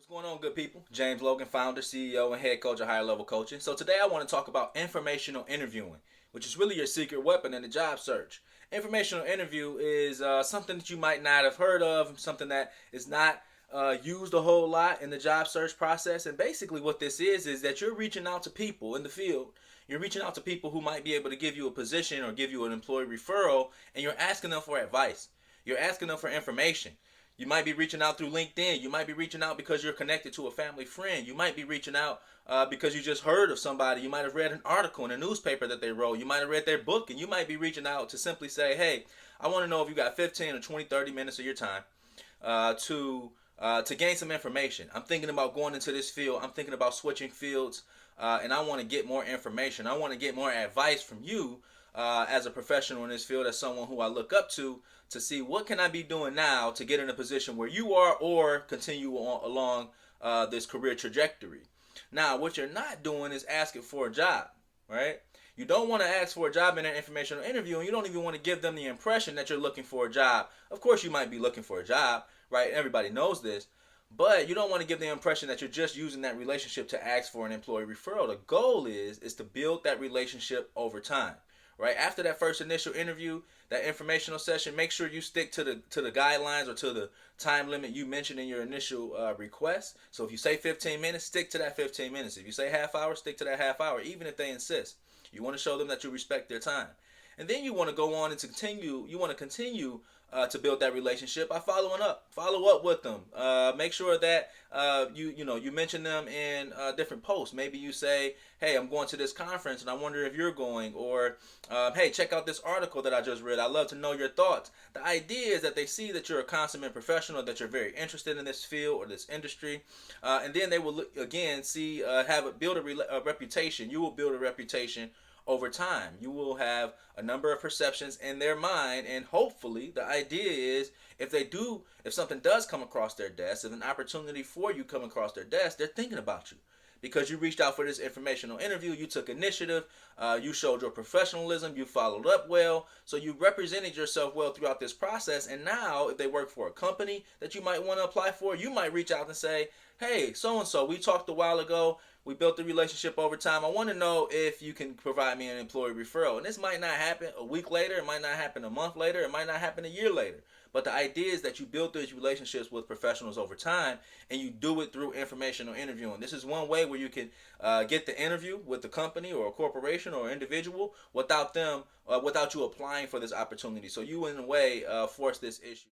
What's going on, good people? James Logan, founder, CEO, and head coach of Higher Level Coaching. So today I want to talk about informational interviewing, which is really your secret weapon in the job search. Informational interview is something that you might not have heard of, something that is not used a whole lot in the job search process. And basically what this is that you're reaching out to people in the field. You're reaching out to people who might be able to give you a position or give you an employee referral, and you're asking them for advice. You're asking them for information. You might be reaching out through LinkedIn. You might be reaching out because you're connected to a family friend. You might be reaching out because you just heard of somebody. You might have read an article in a newspaper that they wrote. You might have read their book, and you might be reaching out to simply say, hey, I want to know if you got 15 or 20, 30 minutes of your time to gain some information. I'm thinking about going into this field. I'm thinking about switching fields, and I want to get more information. I want to get more advice from you as a professional in this field, as someone who I look up to see what can I be doing now to get in a position where you are or continue along this career trajectory. Now, what you're not doing is asking for a job, right? You don't want to ask for a job in an informational interview, and you don't even want to give them the impression that you're looking for a job. Of course, you might be looking for a job, right? Everybody knows this. But you don't want to give the impression that you're just using that relationship to ask for an employee referral. The goal is to build that relationship over time. Right after that first initial interview, that informational session, make sure you stick to the guidelines or to the time limit you mentioned in your initial request. So if you say 15 minutes, stick to that 15 minutes. If you say half hour, stick to that half hour, even if they insist. You want to show them that you respect their time. And then you want to go on and continue. You want to continue to build that relationship by following up. Follow up with them. Make sure that you mention them in different posts. Maybe you say, "Hey, I'm going to this conference, and I wonder if you're going," or "Hey, check out this article that I just read. I'd love to know your thoughts." The idea is that they see that you're a consummate professional, that you're very interested in this field or this industry, and then they will again build a reputation. You will build a reputation over time. You will have a number of perceptions in their mind, and hopefully the idea is if something does come across their desk, if an opportunity for you come across their desk, they're thinking about you because you reached out for this informational interview. You took initiative, you showed your professionalism, you followed up well, so you represented yourself well throughout this process. And now if they work for a company that you might want to apply for, you might reach out and say, "Hey, so and so, we talked a while ago. We built the relationship over time. I want to know if you can provide me an employee referral." And this might not happen a week later. It might not happen a month later. It might not happen a year later. But the idea is that you build these relationships with professionals over time, and you do it through informational interviewing. This is one way where you can get the interview with the company or a corporation or individual without you applying for this opportunity. So you, in a way, force this issue.